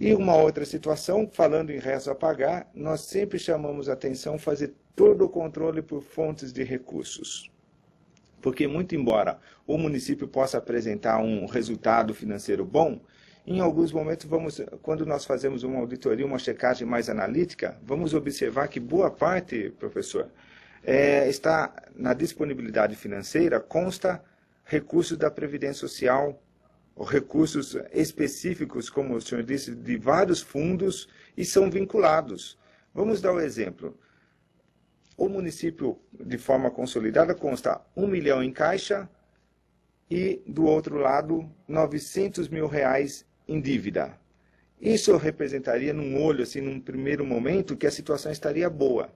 E uma outra situação, falando em resto a pagar, nós sempre chamamos a atenção fazer todo o controle por fontes de recursos. Porque muito embora o município possa apresentar um resultado financeiro bom, em alguns momentos, quando nós fazemos uma auditoria, uma checagem mais analítica, vamos observar que boa parte, professor, está na disponibilidade financeira, consta recursos da Previdência Social, recursos específicos, como o senhor disse, de vários fundos e são vinculados. Vamos dar um exemplo. O município, de forma consolidada, consta 1 milhão em caixa e, do outro lado, 900 mil reais em dívida. Isso representaria, num olho, assim, num primeiro momento, que a situação estaria boa.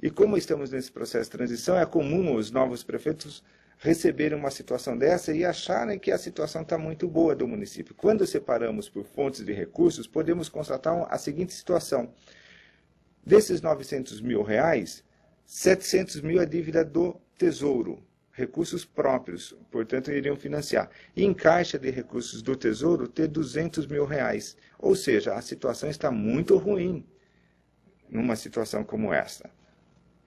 E como estamos nesse processo de transição, é comum os novos prefeitos receberem uma situação dessa e acharem que a situação está muito boa do município. Quando separamos por fontes de recursos, podemos constatar a seguinte situação. Desses 900 mil reais, 700 mil é dívida do Tesouro, recursos próprios, portanto, iriam financiar. E em caixa de recursos do Tesouro, ter 200 mil reais. Ou seja, a situação está muito ruim numa situação como essa.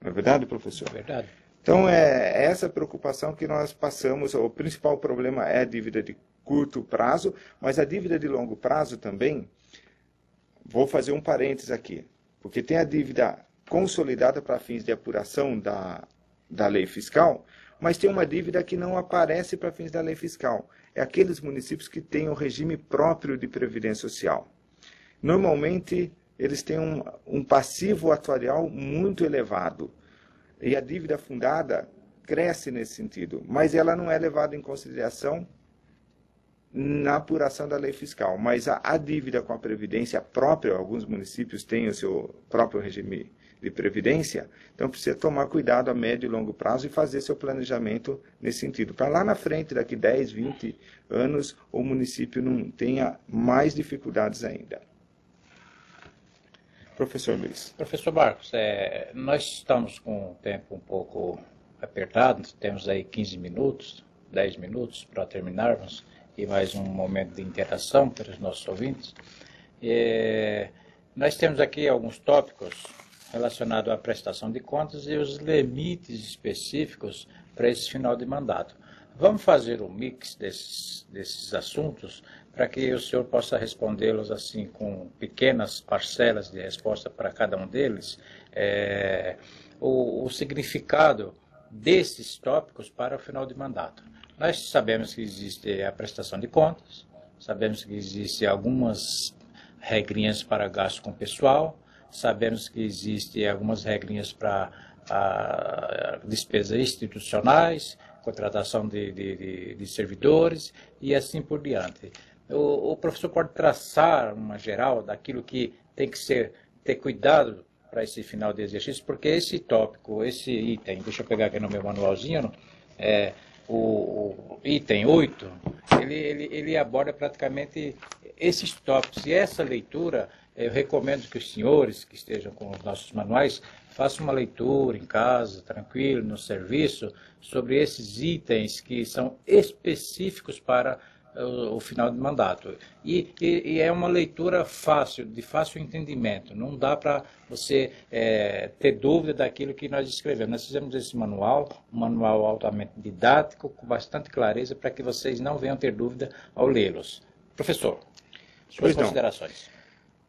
Não é verdade, professor? É verdade. Então, é essa preocupação que nós passamos. O principal problema é a dívida de curto prazo, mas a dívida de longo prazo também, vou fazer um parênteses aqui, porque tem a dívida consolidada para fins de apuração da lei fiscal, mas tem uma dívida que não aparece para fins da lei fiscal. É aqueles municípios que têm o regime próprio de previdência social. Normalmente, eles têm um passivo atuarial muito elevado. E a dívida fundada cresce nesse sentido, mas ela não é levada em consideração na apuração da lei fiscal. Mas a dívida com a Previdência própria, alguns municípios têm o seu próprio regime de Previdência, então precisa tomar cuidado a médio e longo prazo e fazer seu planejamento nesse sentido. Para lá na frente, daqui 10, 20 anos, o município não tenha mais dificuldades ainda. Professor Luiz. Professor Marcos, nós estamos com o tempo um pouco apertado, temos aí 15 minutos, 10 minutos para terminarmos e mais um momento de interação para os nossos ouvintes. Nós temos aqui alguns tópicos relacionados à prestação de contas e os limites específicos para esse final de mandato. Vamos fazer um mix desses assuntos para que o senhor possa respondê-los assim com pequenas parcelas de resposta para cada um deles, o significado desses tópicos para o final de mandato. Nós sabemos que existe a prestação de contas, sabemos que existem algumas regrinhas para gasto com pessoal, sabemos que existem algumas regrinhas para despesas institucionais, contratação de servidores e assim por diante. O professor pode traçar uma geral daquilo que tem que ter cuidado para esse final de exercício, porque esse tópico, esse item, deixa eu pegar aqui no meu manualzinho, o item 8, ele aborda praticamente esses tópicos. E essa leitura, eu recomendo que os senhores que estejam com os nossos manuais façam uma leitura em casa, tranquilo, no serviço, sobre esses itens que são específicos para o final de mandato. E é uma leitura fácil, de fácil entendimento. Não dá para você ter dúvida daquilo que nós escrevemos. Nós fizemos esse manual, um manual altamente didático, com bastante clareza, para que vocês não venham ter dúvida ao lê-los. Professor, suas considerações.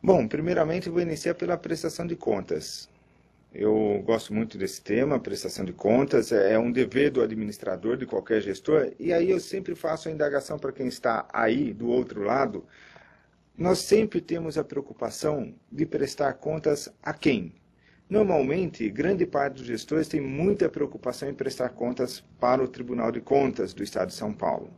Bom, primeiramente eu vou iniciar pela prestação de contas. Eu gosto muito desse tema, prestação de contas, é um dever do administrador, de qualquer gestor, e aí eu sempre faço a indagação para quem está aí do outro lado. Nós sempre temos a preocupação de prestar contas a quem? Normalmente, grande parte dos gestores tem muita preocupação em prestar contas para o Tribunal de Contas do Estado de São Paulo.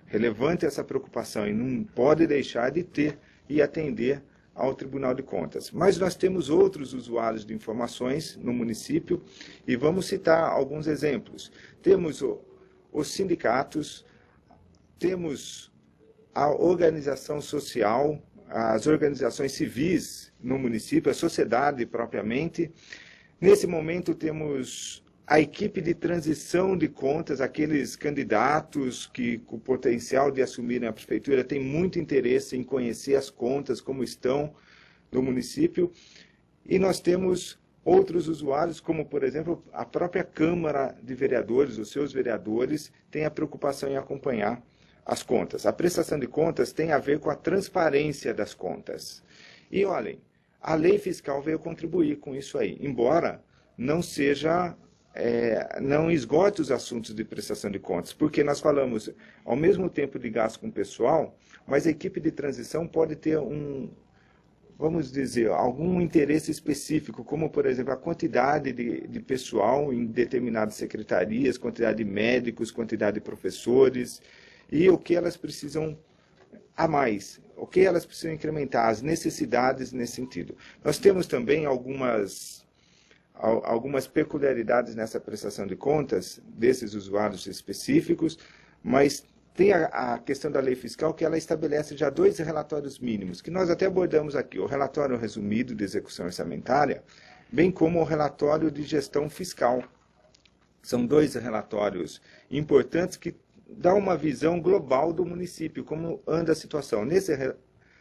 Relevante essa preocupação e não pode deixar de ter e atender ao Tribunal de Contas. Mas nós temos outros usuários de informações no município e vamos citar alguns exemplos. Temos os sindicatos, temos a organização social, as organizações civis no município, a sociedade propriamente. Nesse momento temos a equipe de transição de contas, aqueles candidatos que com o potencial de assumirem a prefeitura têm muito interesse em conhecer as contas, como estão no município. E nós temos outros usuários, como, por exemplo, a própria Câmara de Vereadores, os seus vereadores, têm a preocupação em acompanhar as contas. A prestação de contas tem a ver com a transparência das contas. E, olhem, a lei fiscal veio contribuir com isso aí, embora não seja, não esgote os assuntos de prestação de contas, porque nós falamos, ao mesmo tempo, de gasto com pessoal, mas a equipe de transição pode ter vamos dizer, algum interesse específico, como, por exemplo, a quantidade de pessoal em determinadas secretarias, quantidade de médicos, quantidade de professores, e o que elas precisam a mais, o que elas precisam incrementar, as necessidades nesse sentido. Nós temos também algumas peculiaridades nessa prestação de contas, desses usuários específicos, mas tem a questão da lei fiscal, que ela estabelece já 2 relatórios mínimos, que nós até abordamos aqui, o relatório resumido de execução orçamentária, bem como o relatório de gestão fiscal. São 2 relatórios importantes que dão uma visão global do município, como anda a situação. Nesse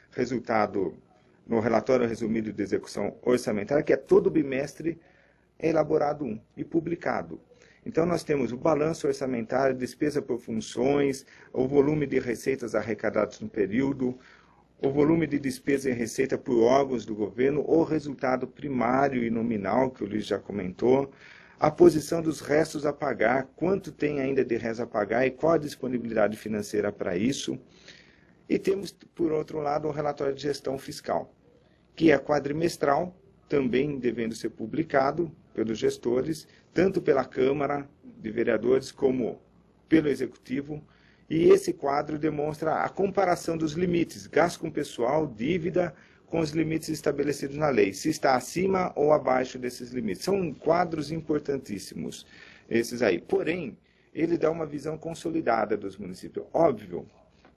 resultado, no relatório resumido de execução orçamentária, que é todo bimestre, é elaborado e publicado. Então, nós temos o balanço orçamentário, despesa por funções, o volume de receitas arrecadadas no período, o volume de despesa e receita por órgãos do governo, o resultado primário e nominal, que o Luiz já comentou, a posição dos restos a pagar, quanto tem ainda de restos a pagar e qual a disponibilidade financeira para isso. E temos, por outro lado, o relatório de gestão fiscal, que é quadrimestral, também devendo ser publicado pelos gestores, tanto pela Câmara de Vereadores como pelo Executivo, e esse quadro demonstra a comparação dos limites, gasto com pessoal, dívida, com os limites estabelecidos na lei, se está acima ou abaixo desses limites. São quadros importantíssimos, esses aí. Porém, ele dá uma visão consolidada dos municípios. Óbvio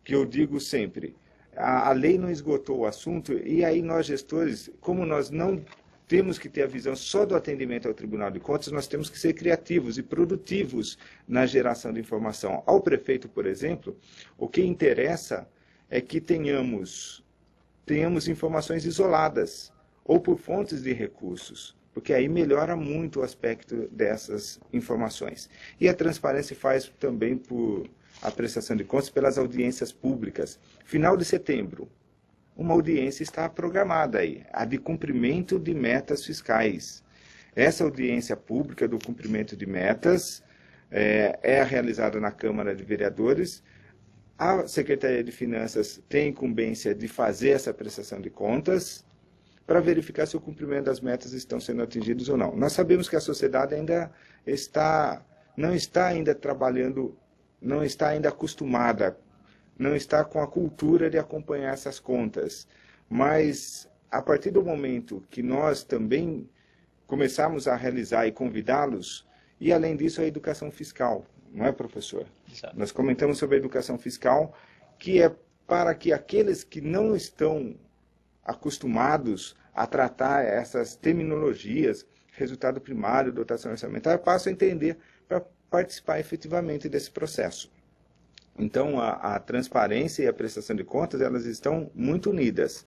que eu digo sempre, a lei não esgotou o assunto, e aí nós gestores, como nós não temos que ter a visão só do atendimento ao Tribunal de Contas, nós temos que ser criativos e produtivos na geração de informação. Ao prefeito, por exemplo, o que interessa é que tenhamos informações isoladas ou por fontes de recursos, porque aí melhora muito o aspecto dessas informações. E a transparência faz também por a prestação de contas pelas audiências públicas. Final de setembro, uma audiência está programada aí, a de cumprimento de metas fiscais. Essa audiência pública do cumprimento de metas é realizada na Câmara de Vereadores. A Secretaria de Finanças tem incumbência de fazer essa prestação de contas para verificar se o cumprimento das metas estão sendo atingidos ou não. Nós sabemos que a sociedade ainda não está ainda trabalhando, não está ainda acostumada, não está com a cultura de acompanhar essas contas. Mas, a partir do momento que nós também começarmos a realizar e convidá-los, e além disso a educação fiscal, não é, professor? Exato. Nós comentamos sobre a educação fiscal, que é para que aqueles que não estão acostumados a tratar essas terminologias, resultado primário, dotação orçamentária, passem a entender para participar efetivamente desse processo. Então, a transparência e a prestação de contas, elas estão muito unidas.